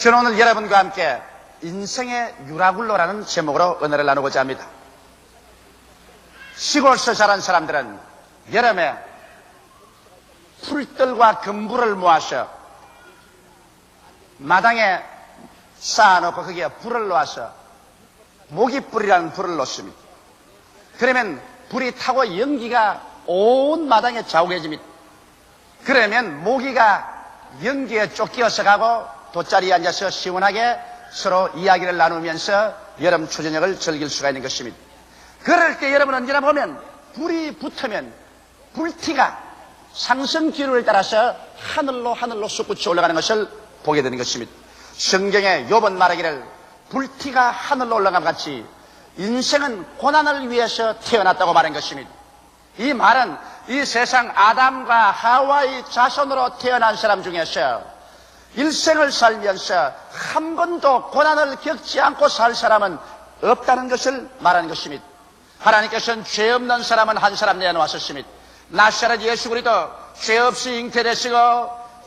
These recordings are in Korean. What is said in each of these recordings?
저는 오늘 여러분과 함께 인생의 유라굴로라는 제목으로 은혜를 나누고자 합니다. 시골에서 자란 사람들은 여름에 풀들과 금불을 모아서 마당에 쌓아놓고 거기에 불을 놓아서 모깃불이라는 불을 놓습니다. 그러면 불이 타고 연기가 온 마당에 자욱해집니다. 그러면 모기가 연기에 쫓겨서 가고 돗자리에 앉아서 시원하게 서로 이야기를 나누면서 여름 초저녁을 즐길 수가 있는 것입니다. 그럴 때 여러분 언제나 보면 불이 붙으면 불티가 상승 기류를 따라서 하늘로 솟구쳐 올라가는 것을 보게 되는 것입니다. 성경에 욥은 말하기를 불티가 하늘로 올라감 같이 인생은 고난을 위해서 태어났다고 말한 것입니다. 이 말은 이 세상 아담과 하와의 자손으로 태어난 사람 중에서 일생을 살면서 한 번도 고난을 겪지 않고 살 사람은 없다는 것을 말하는 것입니다. 하나님께서는 죄 없는 사람은 한 사람 내어놓았습니다. 나사렛 예수 그리스도 죄 없이 잉태되시고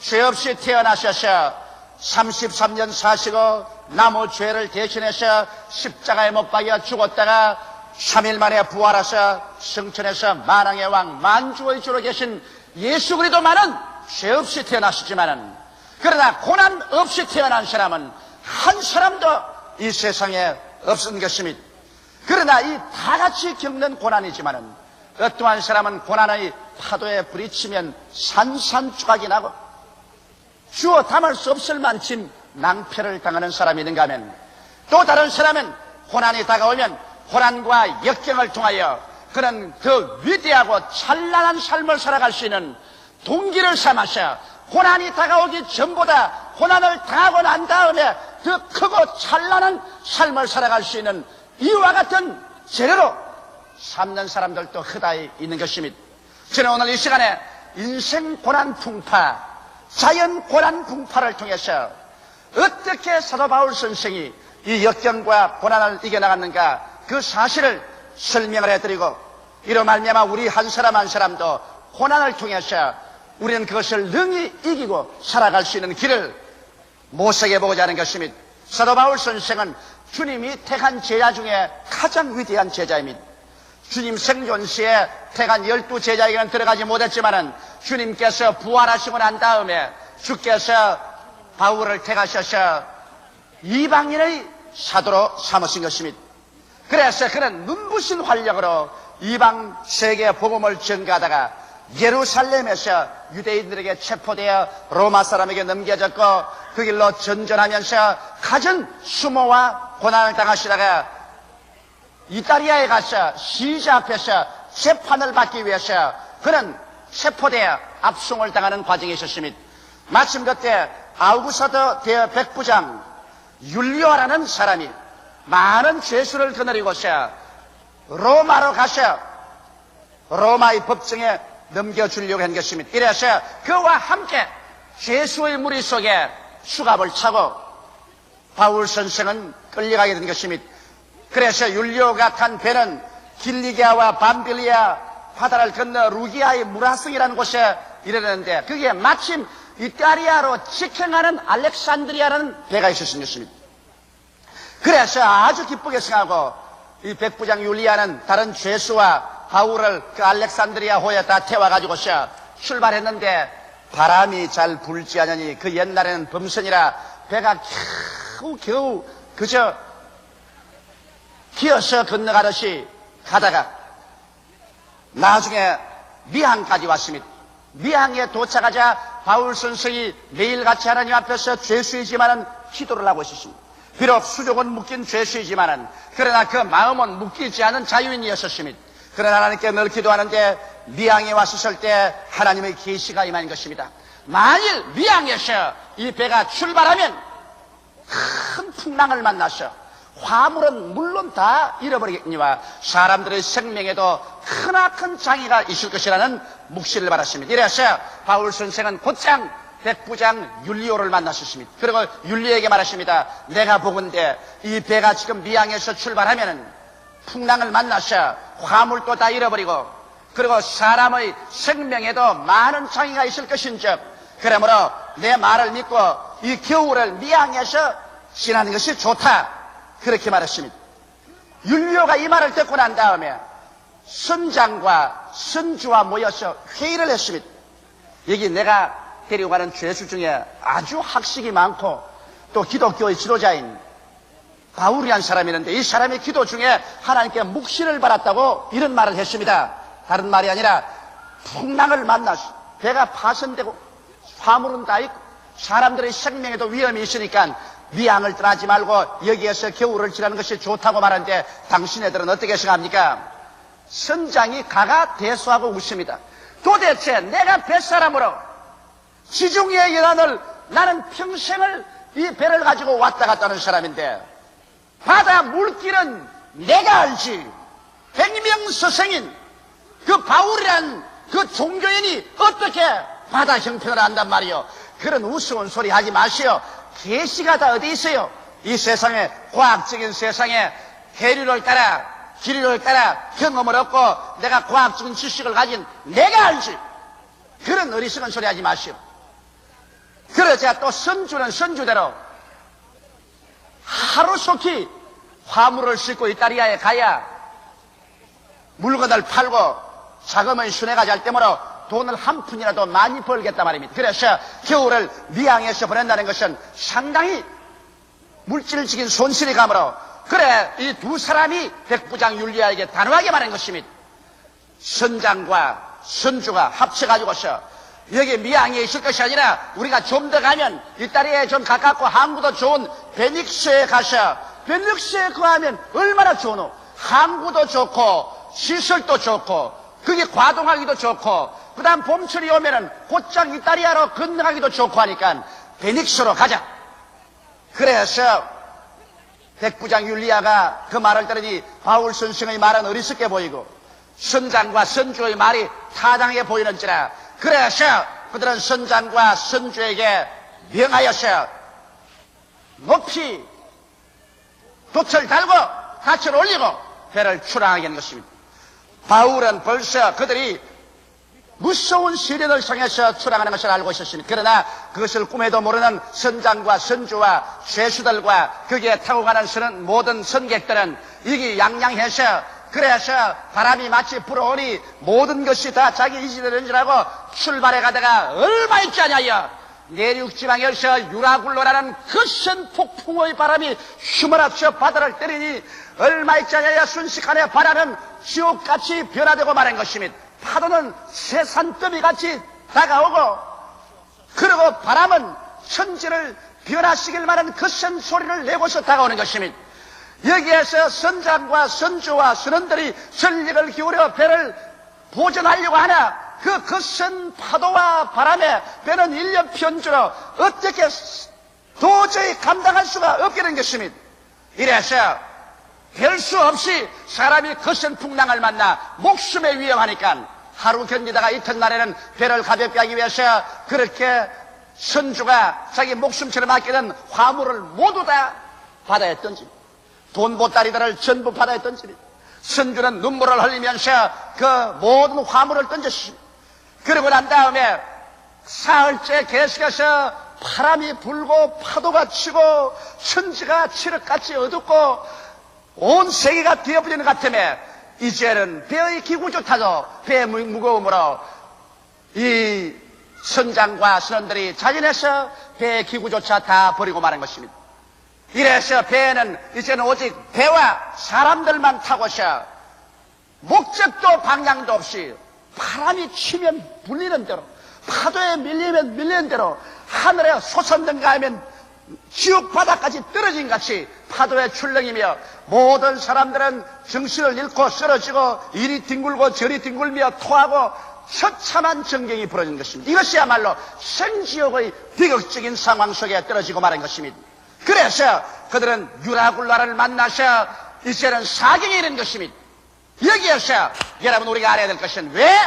죄 없이 태어나셔서 33년 사시고 남의 죄를 대신해서 십자가에 못 박여 죽었다가 3일 만에 부활하셔 성천에서 만왕의 왕 만주의 주로 계신 예수 그리스도만은 죄 없이 태어나시지만은 그러나 고난 없이 태어난 사람은 한 사람도 이 세상에 없는 것입니다. 그러나 이 다 같이 겪는 고난이지만은 어떠한 사람은 고난의 파도에 부딪히면 산산조각이 나고 주워 담을 수 없을 만큼 낭패를 당하는 사람이 있는가 하면 또 다른 사람은 고난이 다가오면 고난과 역경을 통하여 그는 더 위대하고 찬란한 삶을 살아갈 수 있는 동기를 삼아서 고난이 다가오기 전보다 고난을 당하고 난 다음에 더 크고 찬란한 삶을 살아갈 수 있는 이와 같은 재료로 삼는 사람들도 흔히 있는 것입니다. 저는 오늘 이 시간에 인생 고난 풍파, 자연 고난 풍파를 통해서 어떻게 사도 바울 선생이 이 역경과 고난을 이겨나갔는가 그 사실을 설명을 해드리고 이로 말미암아 우리 한 사람 한 사람도 고난을 통해서 우리는 그것을 능히 이기고 살아갈 수 있는 길을 모색해 보고자 하는 것입니다. 사도 바울 선생은 주님이 택한 제자 중에 가장 위대한 제자입니다. 주님 생존 시에 택한 12제자에게는 들어가지 못했지만은 주님께서 부활하시고 난 다음에 주께서 바울을 택하셔서 이방인의 사도로 삼으신 것입니다. 그래서 그는 눈부신 활력으로 이방 세계 복음을 전가하다가 예루살렘에서 유대인들에게 체포되어 로마 사람에게 넘겨졌고 그 길로 전전하면서 가진 수모와 고난을 당하시다가 이탈리아에 가서 시자 앞에서 재판을 받기 위해서 그는 체포되어 압송을 당하는 과정이 있었습니다. 마침 그때 아우구스토 대백부장 율리오라는 사람이 많은 죄수를 거느리고서 로마로 가서 로마의 법정에 넘겨주려고 한 것입니다. 이래서 그와 함께 죄수의 무리 속에 수갑을 차고 바울 선생은 끌려가게 된 것입니다. 그래서 율리오가 탄 배는 길리기아와 밤빌리아 바다를 건너 루기아의 무라성이라는 곳에 이르렀는데 그게 마침 이탈리아로 직행하는 알렉산드리아라는 배가 있었던 것입니다. 그래서 아주 기쁘게 생각하고 이 백부장 율리아는 다른 죄수와 바울을 그 알렉산드리아 호에 다 태워가지고서 출발했는데 바람이 잘 불지 않으니 그 옛날에는 범선이라 배가 겨우 그저 기어서 건너가듯이 가다가 나중에 미항까지 왔습니다. 미항에 도착하자 바울 선생이 매일같이 하나님 앞에서 죄수이지만은 기도를 하고 있었습니다. 비록 수족은 묶인 죄수이지만은 그러나 그 마음은 묶이지 않은 자유인이었습니다. 그러나 하나님께 늘 기도하는데 미항에 왔었을 때 하나님의 계시가 임한 것입니다. 만일 미항에서 이 배가 출발하면 큰 풍랑을 만나서 화물은 물론 다 잃어버리겠니와 사람들의 생명에도 크나큰 장애가 있을 것이라는 묵시를 받았습니다. 이래서 바울 선생은 곧장 백부장 율리오를 만났었습니다. 그리고 율리오에게 말했습니다. 내가 보건대 이 배가 지금 미항에서 출발하면은 풍랑을 만나서 화물도 다 잃어버리고 그리고 사람의 생명에도 많은 장애가 있을 것인즉 그러므로 내 말을 믿고 이 겨울을 미양해서 지나는 것이 좋다. 그렇게 말했습니다. 율리오가 이 말을 듣고 난 다음에 선장과 선주와 모여서 회의를 했습니다. 여기 내가 데리고 가는 죄수 중에 아주 학식이 많고 또 기독교의 지도자인 바울이라는 사람이 있는데 이 사람의 기도 중에 하나님께 묵시를 받았다고 이런 말을 했습니다. 다른 말이 아니라 풍랑을 만나서 배가 파손되고 화물은 다 있고 사람들의 생명에도 위험이 있으니까 미양을 떠나지 말고 여기에서 겨울을 지나는 것이 좋다고 말하는데 당신네들은 어떻게 생각합니까? 선장이 가가 대수하고 웃습니다. 도대체 내가 뱃사람으로 지중해의 연안을 나는 평생을 이 배를 가지고 왔다 갔다 하는 사람인데 바다 물길은 내가 알지. 백명서생인 그 바울이란 그 종교인이 어떻게 바다 형편을 안단 말이요. 그런 우스운 소리 하지 마시오. 계시가 다 어디 있어요? 이 세상에 과학적인 세상에 해류를 따라 기류를 따라 경험을 얻고 내가 과학적인 지식을 가진 내가 알지. 그런 어리석은 소리 하지 마시오. 그러자 또 선주는 선주대로 하루속히 화물을 싣고 이탈리아에 가야 물건을 팔고 자금을 순회가 잘 때문에 돈을 한 푼이라도 많이 벌겠단 말입니다. 그래서 겨울을 미양에서 보낸다는 것은 상당히 물질적인 손실이 가므로 그래 이 두 사람이 백부장 율리아에게 단호하게 말한 것입니다. 선장과 선주가 합쳐가지고서 여기 미양에 있을 것이 아니라 우리가 좀 더 가면 이탈리아에 좀 가깝고 항구도 좋은 베닉스에 가서 베닉스에 거하면 얼마나 좋노. 항구도 좋고 시설도 좋고 그게 과동하기도 좋고 그 다음 봄철이 오면은 곧장 이탈리아로 건너가기도 좋고 하니까 베닉스로 가자. 그래서 백부장 율리아가 그 말을 들으니 바울 선생의 말은 어리석게 보이고 선장과 선주의 말이 타당해 보이는지라. 그래서 그들은 선장과 선주에게 명하여서 높이 돛을 달고 닻을 올리고 배를 출항하게 한 것입니다. 바울은 벌써 그들이 무서운 시련을 향해서 출항하는 것을 알고 있었습니다. 그러나 그것을 꿈에도 모르는 선장과 선주와 죄수들과 거기에 타고 가는 모든 선객들은 이게 양양해서 그래서 바람이 마치 불어오니 모든 것이 다 자기 의지되는 줄 알고 출발해 가다가 얼마 있지 않냐여 내륙지방에서 유라굴로라는 거센 폭풍의 바람이 휘몰아쳐 바다를 때리니 얼마 있지 않냐여 순식간에 바다는 지옥같이 변화되고 말한 것입니다. 파도는 새산더미같이 다가오고 그리고 바람은 천지를 변화시킬 만한 거센 소리를 내고서 다가오는 것입니다. 여기에서 선장과 선주와 선원들이 전력을 기울여 배를 보전하려고 하나 그 거센 파도와 바람에 배는 1년 편주로 어떻게 도저히 감당할 수가 없게 된 것입니다. 이래서 별 수 없이 사람이 거센 풍랑을 만나 목숨에 위험하니까 하루 견디다가 이튿날에는 배를 가볍게 하기 위해서 그렇게 선주가 자기 목숨처럼 아끼는 화물을 모두 다 바다에 던집니다. 돈 보따리들을 전부 바다에 던집니다. 선주는 눈물을 흘리면서 그 모든 화물을 던졌습니다. 그러고 난 다음에 사흘째 계속해서 바람이 불고 파도가 치고 천지가 칠흑같이 어둡고 온 세계가 되어버리는 것 같으며 이제는 배의 기구조차도 배의 무거움으로 이 선장과 선원들이 자진해서 배의 기구조차 다 버리고 마는 것입니다. 이래서 배에는 이제는 오직 배와 사람들만 타고서 목적도 방향도 없이 바람이 치면 불리는 대로 파도에 밀리면 밀리는 대로 하늘에 솟았는가 하면 지옥 바다까지 떨어진 같이 파도에 출렁이며 모든 사람들은 정신을 잃고 쓰러지고 이리 뒹굴고 저리 뒹굴며 토하고 처참한 전경이 벌어진 것입니다. 이것이야말로 생지옥의 비극적인 상황 속에 떨어지고 말한 것입니다. 그래서 그들은 유라굴라를 만나서 이제는 사경이 이른 것입니다. 여기에서 여러분 우리가 알아야 될 것은 왜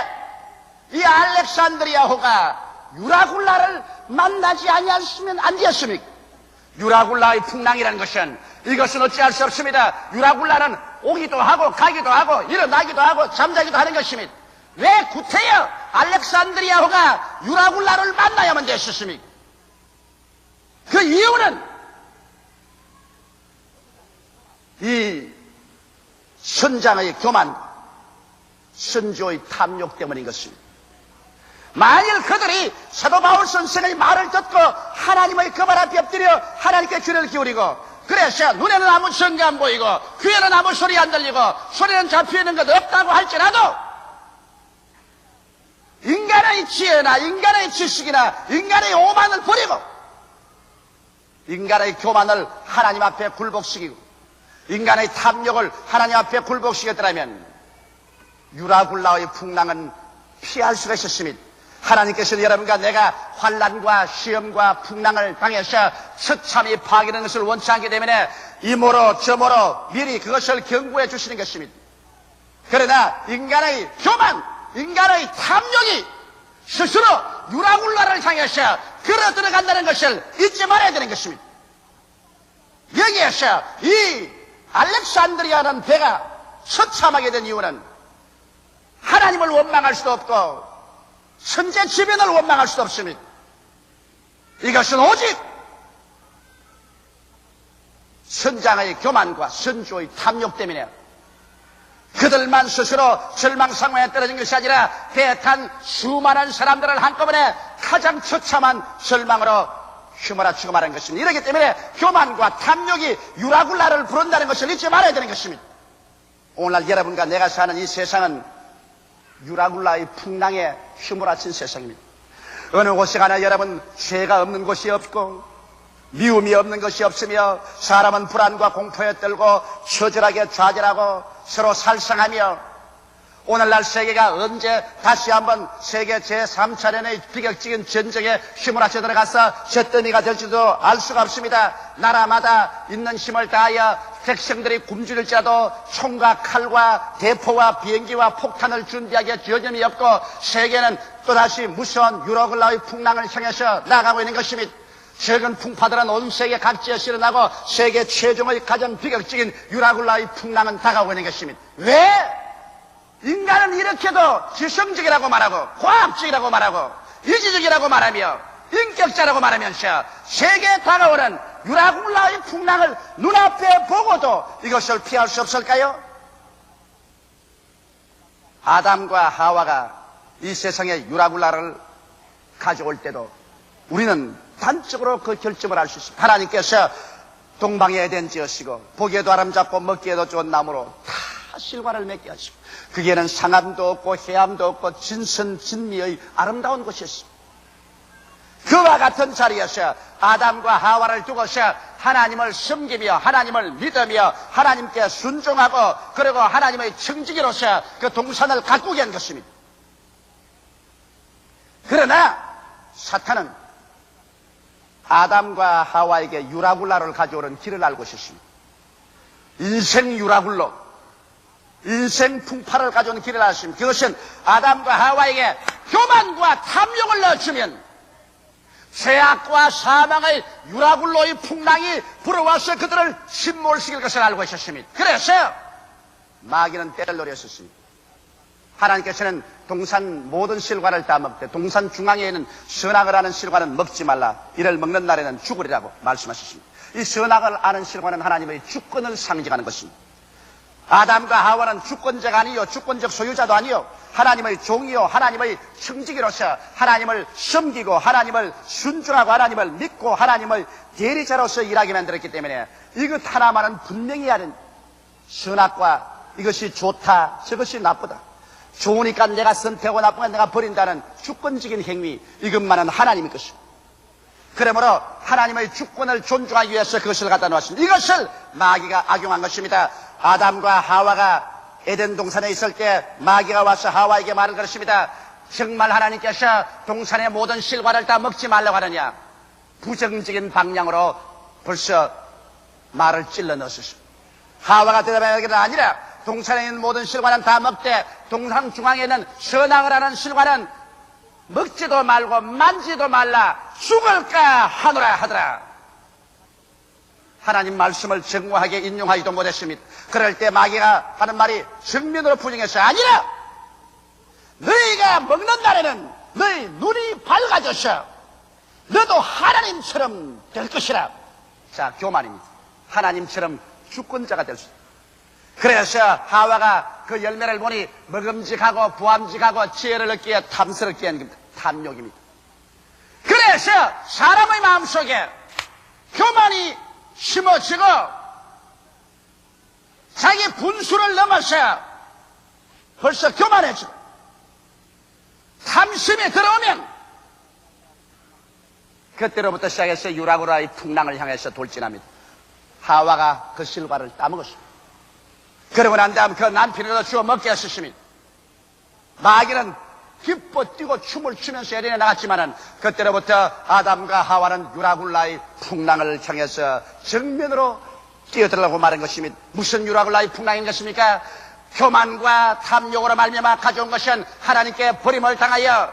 이 알렉산드리아호가 유라굴라를 만나지 아니했으면 안 되었습니까? 유라굴라의 풍랑이라는 것은 이것은 어찌할 수 없습니다. 유라굴라는 오기도 하고 가기도 하고 일어나기도 하고 잠자기도 하는 것입니다. 왜 구태여 알렉산드리아호가 유라굴라를 만나야만 됐었습니까? 그 이유는 이 선장의 교만과 선조의 탐욕 때문인 것입니다. 만일 그들이 사도 바울 선생의 말을 듣고 하나님의 그 발 앞에 엎드려 하나님께 귀를 기울이고, 그래서 눈에는 아무 성기 안 보이고 귀에는 아무 소리 안 들리고 소리는 잡혀있는 것 없다고 할지라도 인간의 지혜나 인간의 지식이나 인간의 오만을 버리고 인간의 교만을 하나님 앞에 굴복시키고 인간의 탐욕을 하나님 앞에 굴복시켰더라면 유라굴라의 풍랑은 피할 수가 있었습니다. 하나님께서는 여러분과 내가 환난과 시험과 풍랑을 당해서 처참히 파괴되는 것을 원치 않기 때문에 이모로 저모로 미리 그것을 경고해 주시는 것입니다. 그러나 인간의 교만, 인간의 탐욕이 스스로 유라굴라를 향해서 걸어 들어간다는 것을 잊지 말아야 되는 것입니다. 여기에서 이 알렉산드리아라는 배가 처참하게 된 이유는 하나님을 원망할 수도 없고 선제지변을 원망할 수도 없습니다. 이것은 오직 선장의 교만과 선조의 탐욕 때문에 그들만 스스로 절망 상황에 떨어진 것이 아니라 배에 탄 수많은 사람들을 한꺼번에 가장 처참한 절망으로 휘몰아치고 말한 것입니다. 이렇기 때문에 교만과 탐욕이 유라굴라를 부른다는 것을 잊지 말아야 되는 것입니다. 오늘날 여러분과 내가 사는 이 세상은 유라굴라의 풍랑에 휘몰아친 세상입니다. 어느 곳에 가나 여러분 죄가 없는 곳이 없고 미움이 없는 것이 없으며 사람은 불안과 공포에 떨고 처절하게 좌절하고 서로 살상하며 오늘날 세계가 언제 다시 한번 세계 제3차례의 비극적인 전쟁에 휘몰아쳐 들어가서 잿더미가 될지도 알 수가 없습니다. 나라마다 있는 힘을 다하여 백성들이 굶주릴지라도 총과 칼과 대포와 비행기와 폭탄을 준비하기에 여념이 없고 세계는 또다시 무서운 유라굴라의 풍랑을 향해서 나가고 있는 것입니다. 최근 풍파들은 온 세계 각지에서 일어나고 세계 최종의 가장 비극적인 유라굴라의 풍랑은 다가오고 있는 것입니다. 왜? 인간은 이렇게도 지성적이라고 말하고 과학적이라고 말하고 이지적이라고 말하며 인격자라고 말하면서 세계에 다가오는 유라굴라의 풍랑을 눈앞에 보고도 이것을 피할 수 없을까요? 아담과 하와가 이 세상에 유라굴라를 가져올 때도 우리는 단적으로 그 결정을 할 수 있습니다. 하나님께서 동방에 에덴 지으시고 보기에도 아름답고 먹기에도 좋은 나무로 다 실과를 맺게 하시고 거기에는 상암도 없고 해암도 없고 진선진미의 아름다운 곳이었습니다. 그와 같은 자리에서 아담과 하와를 두고서 하나님을 섬기며 하나님을 믿으며 하나님께 순종하고 그리고 하나님의 청지기로서 그 동산을 가꾸게 한 것입니다. 그러나 사탄은 아담과 하와에게 유라굴라를 가져오는 길을 알고 있었습니다. 인생 유라굴로, 인생 풍파를 가져오는 길을 알았습니다. 그것은 아담과 하와에게 교만과 탐욕을 넣어주면 죄악과 사망의 유라굴로의 풍랑이 불어와서 그들을 침몰시킬 것을 알고 있었습니다. 그래서 마귀는 때를 노렸었습니다. 하나님께서는 동산 모든 실과를 다 먹되 동산 중앙에 있는 선악을 아는 실과는 먹지 말라. 이를 먹는 날에는 죽으리라고 말씀하셨습니다. 이 선악을 아는 실과는 하나님의 주권을 상징하는 것입니다. 아담과 하와는 주권자가 아니요 주권적 소유자도 아니요 하나님의 종이요 하나님의 청지기로서 하나님을 섬기고 하나님을 순종하고 하나님을 믿고 하나님의 대리자로서 일하게 만들었기 때문에 이것 하나만은 분명히 아는 선악과 이것이 좋다 저것이 나쁘다 좋으니까 내가 선택하고 나쁘니까 내가 버린다는 주권적인 행위 이것만은 하나님의 것입니다. 그러므로 하나님의 주권을 존중하기 위해서 그것을 갖다 놓았습니다. 이것을 마귀가 악용한 것입니다. 아담과 하와가 에덴 동산에 있을 때 마귀가 와서 하와에게 말을 걸었습니다. 정말 하나님께서 동산의 모든 실과를 다 먹지 말라고 하느냐. 부정적인 방향으로 벌써 말을 찔러 넣었습니다. 하와가 대답하기는 아니라 동산에 있는 모든 실과는 다 먹되 동산 중앙에 있는 선악을 하는 실과는 먹지도 말고 만지도 말라 죽을까 하노라 하더라. 하나님 말씀을 정확하게 인용하지도 못했습니다. 그럴 때 마귀가 하는 말이 정면으로 부정해서 아니라 너희가 먹는 날에는 너희 눈이 밝아져서 너도 하나님처럼 될 것이라. 자, 교만입니다. 하나님처럼 주권자가 될 수 있다. 그래서 하와가 그 열매를 보니 먹음직하고 부함직하고 지혜를 얻기에 탐스럽게 한 겁니다. 탐욕입니다. 그래서 사람의 마음속에 교만이 심어지고 자기 분수를 넘어서 벌써 교만해지고 탐심이 들어오면 그때로부터 시작해서 유라굴라의 풍랑을 향해서 돌진합니다. 하와가 그 실과를 따먹었습니다. 그러고 난 다음 그 남편을 주워 먹게 하셨습니다. 마귀는 기뻐 뛰고 춤을 추면서 에덴에 나갔지만은 그때로부터 아담과 하와는 유라굴라의 풍랑을 향해서 정면으로 뛰어들라고 말한 것입니다. 무슨 유라굴라의 풍랑인 것입니까? 교만과 탐욕으로 말미암아 가져온 것은 하나님께 버림을 당하여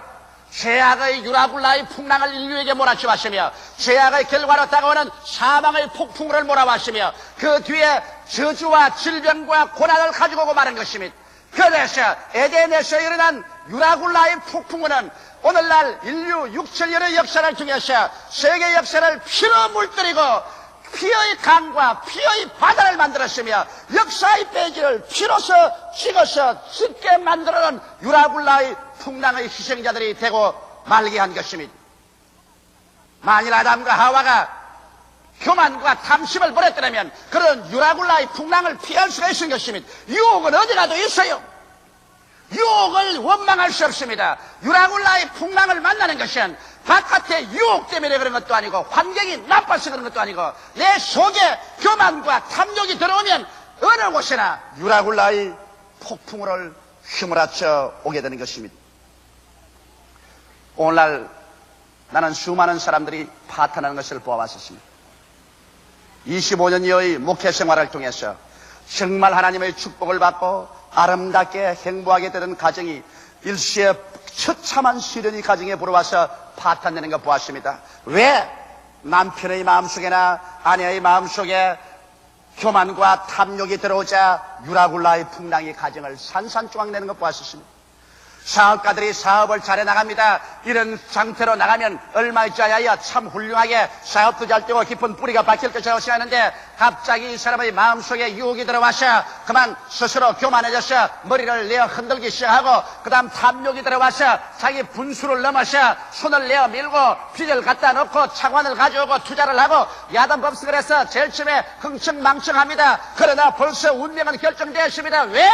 죄악의 유라굴라의 풍랑을 인류에게 몰아치웠으며 죄악의 결과로 다가오는 사망의 폭풍우를 몰아왔으며 그 뒤에 저주와 질병과 고난을 가지고 오고 말한 것입니다. 그래서 에덴에서 일어난 유라굴라의 폭풍우는 오늘날 인류 6천년의 역사를 통해서 세계 역사를 피로 물들이고 피의 강과 피의 바다를 만들었으며 역사의 페이지를 피로서 찍어서 짙게 만들어놓은 유라굴라의 풍랑의 희생자들이 되고 말게 한 것입니다. 만일 아담과 하와가 교만과 탐심을 버렸더라면 그런 유라굴라의 풍랑을 피할 수가 있는 것입니다. 유혹은 어디 가도 있어요. 유혹을 원망할 수 없습니다. 유라굴라의 풍랑을 만나는 것은 바깥의 유혹 때문에 그런 것도 아니고 환경이 나빠서 그런 것도 아니고 내 속에 교만과 탐욕이 들어오면 어느 곳이나 유라굴라의 폭풍우를 휘몰아쳐 오게 되는 것입니다. 오늘날 나는 수많은 사람들이 파탄하는 것을 보아왔었습니다. 25년여의 목회 생활을 통해서 정말 하나님의 축복을 받고 아름답게 행복하게 되는 가정이 일시에 처참한 시련이 가정에 불어와서 파탄내는 거 보았습니다. 왜? 남편의 마음속에나 아내의 마음속에 교만과 탐욕이 들어오자 유라굴라의 풍랑이 가정을 산산조각 내는 것 보았습니다. 사업가들이 사업을 잘해 나갑니다. 이런 상태로 나가면 얼마 있지 않아야 참 훌륭하게 사업도 잘 되고 깊은 뿌리가 박힐 것이라고 생각하는데 갑자기 이 사람의 마음속에 유혹이 들어와서 그만 스스로 교만해져서 머리를 내어 흔들기 시작하고 그 다음 탐욕이 들어와서 자기 분수를 넘어서 손을 내어 밀고 빚을 갖다 놓고 차관을 가져오고 투자를 하고 야단법석을 해서 제일 처음에 흥청망청합니다. 그러나 벌써 운명은 결정되었습니다. 왜?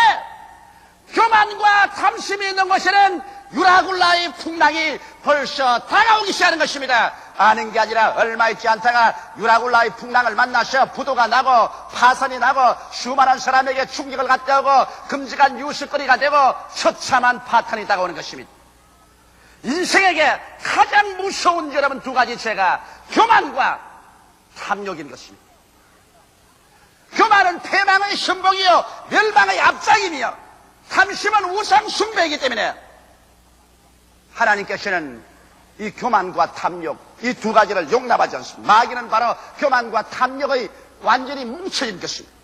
교만과 탐심이 있는 곳에는 유라굴라의 풍랑이 벌써 다가오기 시작하는 것입니다. 아는 게 아니라 얼마 있지 않다가 유라굴라의 풍랑을 만나서 부도가 나고 파산이 나고 수많은 사람에게 충격을 갖다 오고 끔찍한 뉴스거리가 되고 처참한 파탄이 다가오는 것입니다. 인생에게 가장 무서운 여러분 두 가지 죄가 교만과 탐욕인 것입니다. 교만은 패망의 선봉이요 멸망의 앞장이며 탐심은 우상 숭배이기 때문에 하나님께서는 이 교만과 탐욕 이 두 가지를 용납하지 않습니다. 마귀는 바로 교만과 탐욕의 완전히 뭉쳐진 것입니다.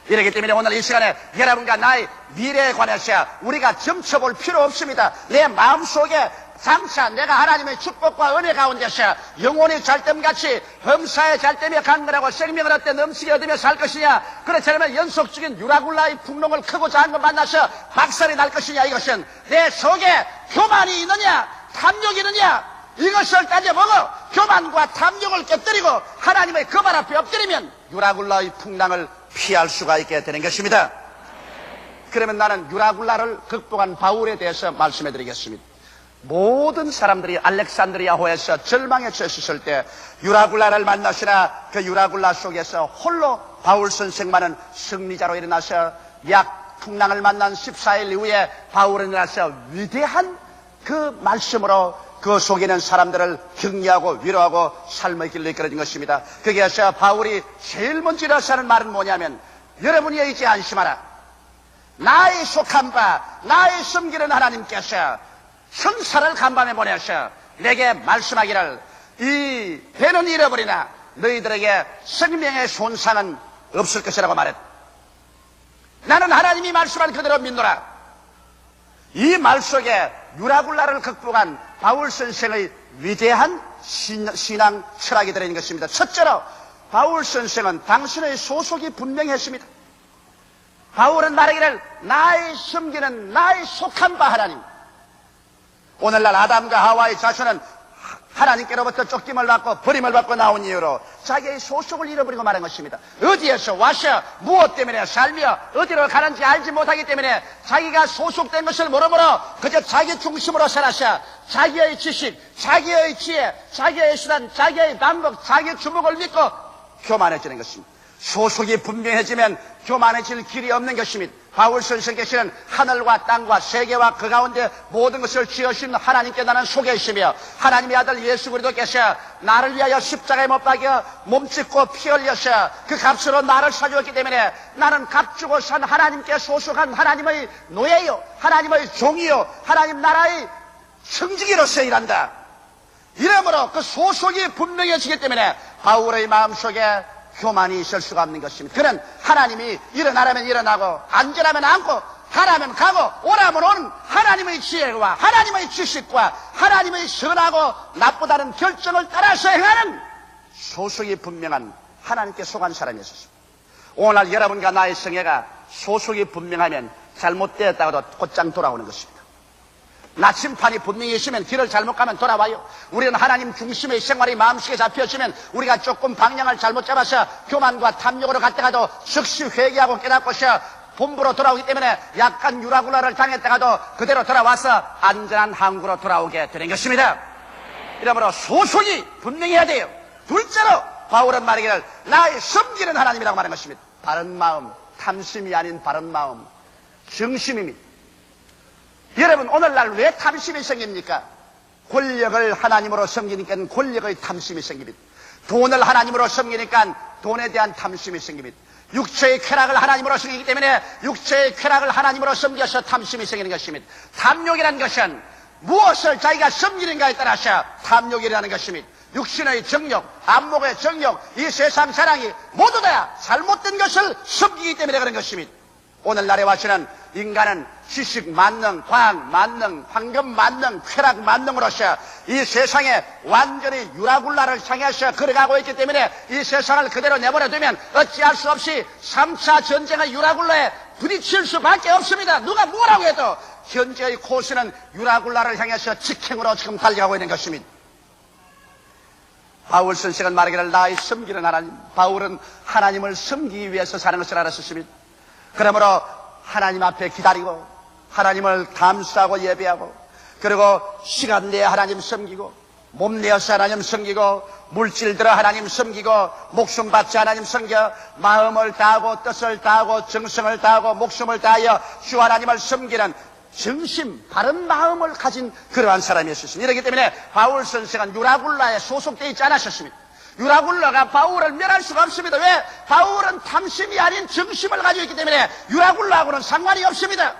이렇기 때문에 오늘 이 시간에 여러분과 나의 미래에 관해서 우리가 점쳐볼 필요 없습니다. 내 마음속에 장차 내가 하나님의 축복과 은혜 가운데서 영혼이 잘됨같이 범사에 잘되며 강건하고 생명을 얻되 넘치게 얻으며 살 것이냐, 그렇지 않으면 연속적인 유라굴라의 풍랑을 크고 작은 걸 만나서 박살이 날 것이냐, 이것은 내 속에 교만이 있느냐 탐욕이 있느냐 이것을 따져보고 교만과 탐욕을 깨뜨리고 하나님의 거발 앞에 엎드리면 유라굴라의 풍랑을 피할 수가 있게 되는 것입니다. 그러면 나는 유라굴라를 극복한 바울에 대해서 말씀해 드리겠습니다. 모든 사람들이 알렉산드리아호에서 절망에 처했을 때 유라굴라를 만나시나 그 유라굴라 속에서 홀로 바울 선생만은 승리자로 일어나서 약 풍랑을 만난 14일 이후에 바울은 일어나서 위대한 그 말씀으로 그 속에 있는 사람들을 격려하고 위로하고 삶의 길로 이끌어진 것입니다. 거기에서 바울이 제일 먼저 일어나서 하는 말은 뭐냐면, 여러분이 이제 안심하라. 나의 속한 바 나의 섬기는 하나님께서 천사를 간밤에 보내서 내게 말씀하기를 이 배는 잃어버리나 너희들에게 생명의 손상은 없을 것이라고 말했다. 나는 하나님이 말씀한 그대로 믿노라. 이 말 속에 유라굴라를 극복한 바울 선생의 위대한 신앙 철학이 들어있는 것입니다. 첫째로 바울 선생은 당신의 소속이 분명했습니다. 바울은 말하기를 나의 섬기는 나의 속한 바 하나님. 오늘날 아담과 하와의 자손은 하나님께로부터 쫓김을 받고 버림을 받고 나온 이유로 자기의 소속을 잃어버리고 말한 것입니다. 어디에서 와서 무엇 때문에 살며 어디로 가는지 알지 못하기 때문에 자기가 소속된 것을 모르므로 그저 자기 중심으로 살아서 자기의 지식, 자기의 지혜, 자기의 수단, 자기의 방법, 자기의 주목을 믿고 교만해지는 것입니다. 소속이 분명해지면 교만해질 길이 없는 것입니다. 바울 선생께서는 하늘과 땅과 세계와 그 가운데 모든 것을 지으신 하나님께 나는 속해 있으며 하나님의 아들 예수 그리스도께서 나를 위하여 십자가에 못 박여 몸짓고 피 흘려서 그 값으로 나를 사주었기 때문에 나는 값주고 산 하나님께 소속한 하나님의 노예요, 하나님의 종이요, 하나님 나라의 청지기로서 일한다. 이러므로 그 소속이 분명해지기 때문에 바울의 마음속에 교만이 있을 수가 없는 것입니다. 그는 하나님이 일어나라면 일어나고 앉으라면 앉고 가라면 가고 오라면 오는 하나님의 지혜와 하나님의 지식과 하나님의 선하고 나쁘다는 결정을 따라서 행하는 소속이 분명한 하나님께 속한 사람이었습니다. 오늘 여러분과 나의 성애가 소속이 분명하면 잘못되었다고도 곧장 돌아오는 것입니다. 나침판이 분명히 있으면 길을 잘못 가면 돌아와요. 우리는 하나님 중심의 생활이 마음속에 잡혀지면 우리가 조금 방향을 잘못 잡아서 교만과 탐욕으로 갔다가도 즉시 회개하고 깨닫고서 본부로 돌아오기 때문에 약간 유라굴라를 당했다가도 그대로 돌아와서 안전한 항구로 돌아오게 되는 것입니다. 이러므로 소속이 분명해야 돼요. 둘째로 바울은 말하기를 나의 섬기는 하나님이라고 말한 것입니다. 바른 마음, 탐심이 아닌 바른 마음, 정심입니다. 여러분 오늘날 왜 탐심이 생깁니까? 권력을 하나님으로 섬기니까 권력의 탐심이 생깁니다. 돈을 하나님으로 섬기니까 돈에 대한 탐심이 생깁니다. 육체의 쾌락을 하나님으로 섬기기 때문에 육체의 쾌락을 하나님으로 섬겨서 탐심이 생기는 것입니다. 탐욕이라는 것은 무엇을 자기가 섬기는가에 따라서 탐욕이라는 것입니다. 육신의 정욕, 안목의 정욕, 이 세상 사랑이 모두 다 잘못된 것을 섬기기 때문에 그런 것입니다. 오늘날에 와서는 인간은 지식 만능, 과학 만능, 황금 만능, 쾌락 만능으로서 이 세상에 완전히 유라굴라를 향해서 걸어가고 있기 때문에 이 세상을 그대로 내버려두면 어찌할 수 없이 3차 전쟁의 유라굴라에 부딪힐 수밖에 없습니다. 누가 뭐라고 해도 현재의 코스는 유라굴라를 향해서 직행으로 지금 달려가고 있는 것입니다. 바울 선생은 말하기를 나의 섬기는 하나님, 바울은 하나님을 섬기기 위해서 사는 것을 알았습니다. 그러므로 하나님 앞에 기다리고 하나님을 감수하고 예배하고 그리고 시간 내에 하나님 섬기고 몸 내어서 하나님 섬기고 물질 들어 하나님 섬기고 목숨 바쳐 하나님 섬겨 마음을 다하고 뜻을 다하고 정성을 다하고 목숨을 다하여 주 하나님을 섬기는 정심, 바른 마음을 가진 그러한 사람이었습니다. 이렇기 때문에 바울 선생은 유라굴라에 소속되어 있지 않았습니다. 유라굴라가 바울을 멸할 수가 없습니다. 왜? 바울은 탐심이 아닌 정심을 가지고 있기 때문에 유라굴라하고는 상관이 없습니다.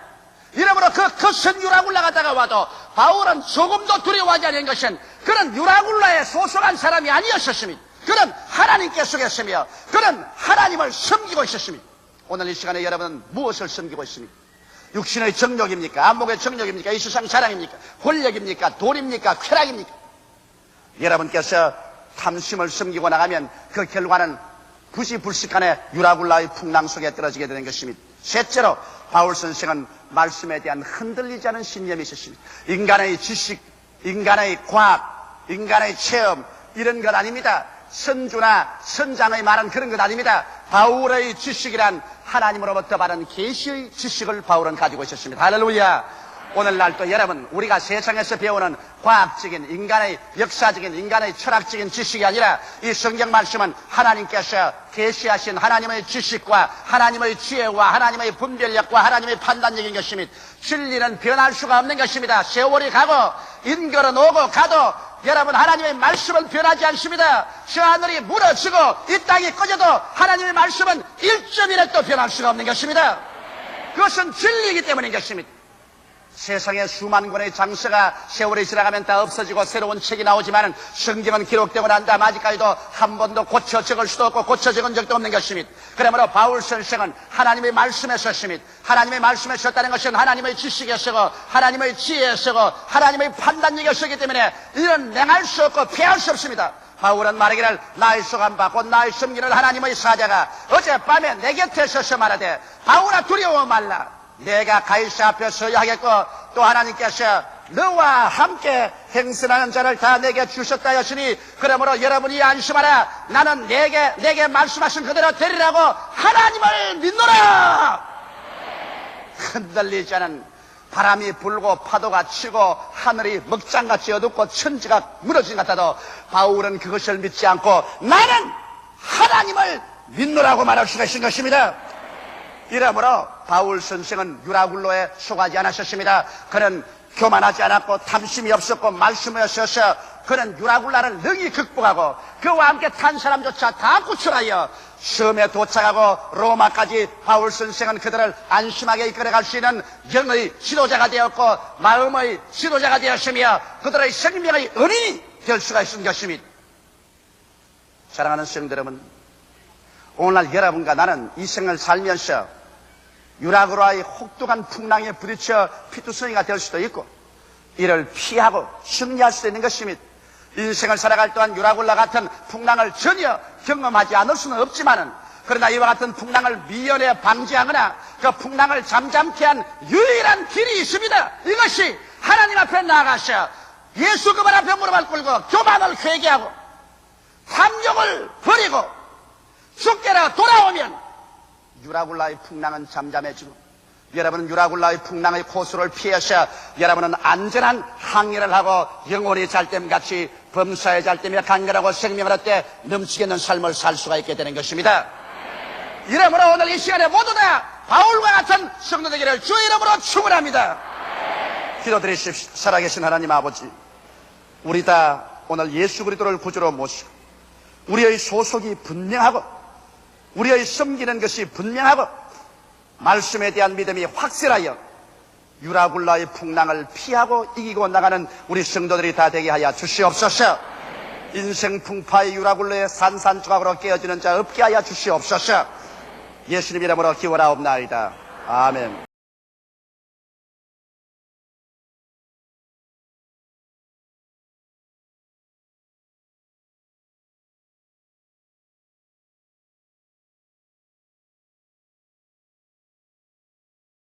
이러므로 그 거센 유라굴라가 다가와도 바울은 조금도 두려워하지 않는 것은 그는 유라굴라에 소속한 사람이 아니었습니다. 그는 하나님께 속했으며 그는 하나님을 섬기고 있었습니다. 오늘 이 시간에 여러분은 무엇을 섬기고 있습니까? 육신의 정욕입니까? 안목의 정욕입니까? 이 세상 사랑입니까? 권력입니까? 돈입니까? 쾌락입니까? 여러분께서 탐심을 섬기고 나가면 그 결과는 부시불식간에 유라굴라의 풍랑 속에 떨어지게 되는 것입니다. 셋째로 바울 선생은 말씀에 대한 흔들리지 않은 신념이 있었습니다. 인간의 지식, 인간의 과학, 인간의 체험 이런 것 아닙니다. 선주나 선장의 말은 그런 것 아닙니다. 바울의 지식이란 하나님으로부터 받은 계시의 지식을 바울은 가지고 있었습니다. 할렐루야. 오늘날 또 여러분 우리가 세상에서 배우는 과학적인 인간의 역사적인 인간의 철학적인 지식이 아니라 이 성경 말씀은 하나님께서 계시하신 하나님의 지식과 하나님의 지혜와 하나님의 분별력과 하나님의 판단력인 것입니다. 진리는 변할 수가 없는 것입니다. 세월이 가고 인걸은 오고 가도 여러분 하나님의 말씀은 변하지 않습니다. 저 하늘이 무너지고 이 땅이 꺼져도 하나님의 말씀은 1점이라도 변할 수가 없는 것입니다. 그것은 진리이기 때문인 것입니다. 세상에 수만 권의 장서가 세월이 지나가면 다 없어지고 새로운 책이 나오지만 성경은 기록되고 난 다음 아직까지도 한 번도 고쳐 적을 수도 없고 고쳐 적은 적도 없는 것입니다. 그러므로 바울 선생은 하나님의 말씀에 섰습니다. 하나님의 말씀에 섰다는 것은 하나님의 지식에 서고 하나님의 지혜에 서고 하나님의 판단력에 서기 때문에 이런 냉할 수 없고 피할 수 없습니다. 바울은 말하기를 나의 소감 받고 나의 섬기는 하나님의 사자가 어젯밤에 내 곁에 서서 말하되 바울아 두려워 말라. 내가 가이사 앞에 서야 하겠고 또 하나님께서 너와 함께 행선하는 자를 다 내게 주셨다 하시니 그러므로 여러분이 안심하라. 나는 내게 말씀하신 그대로 되리라고 하나님을 믿노라. 흔들리지 않은 바람이 불고 파도가 치고 하늘이 먹장같이 어둡고 천지가 무너진 것 같아도 바울은 그것을 믿지 않고 나는 하나님을 믿노라고 말할 수가 있는 것입니다. 이러므로 바울 선생은 유라굴로에 속하지 않으셨습니다. 그는 교만하지 않았고 탐심이 없었고 말씀에 서서 그는 유라굴라를 능히 극복하고 그와 함께 탄 사람조차 다 구출하여 섬에 도착하고 로마까지 바울 선생은 그들을 안심하게 이끌어갈 수 있는 영의 지도자가 되었고 마음의 지도자가 되었으며 그들의 생명의 은인이 될 수가 있는 것입니다. 사랑하는 성도 여러분, 오늘날 여러분과 나는 이 생을 살면서 유라굴라의 혹독한 풍랑에 부딪혀 피투성이가 될 수도 있고 이를 피하고 승리할 수도 있는 것입니다. 인생을 살아갈 동안 유라굴라 같은 풍랑을 전혀 경험하지 않을 수는 없지만은 그러나 이와 같은 풍랑을 미연에 방지하거나 그 풍랑을 잠잠케 한 유일한 길이 있습니다. 이것이 하나님 앞에 나아가서 예수 그분 앞에 무릎을 꿇고 교만을 회개하고 탐욕을 버리고 주께로 돌아오면 유라굴라의 풍랑은 잠잠해지고 여러분은 유라굴라의 풍랑의 코스를 피해서 여러분은 안전한 항해를 하고 영원히 잘됨같이 범사에 잘됨에 간결하고 생명을 얻되 넘치게 있는 삶을 살 수가 있게 되는 것입니다. 이러므로 오늘 이 시간에 모두 다 바울과 같은 성도 되기를 주 이름으로 축원합니다. 기도드리십시오. 살아계신 하나님 아버지, 우리 다 오늘 예수 그리스도를 구주로 모시고 우리의 소속이 분명하고 우리의 섬기는 것이 분명하고 말씀에 대한 믿음이 확실하여 유라굴라의 풍랑을 피하고 이기고 나가는 우리 성도들이 다 되게 하여 주시옵소서. 인생 풍파의 유라굴라의 산산조각으로 깨어지는 자 없게 하여 주시옵소서. 예수님 이름으로 기원하옵나이다. 아멘.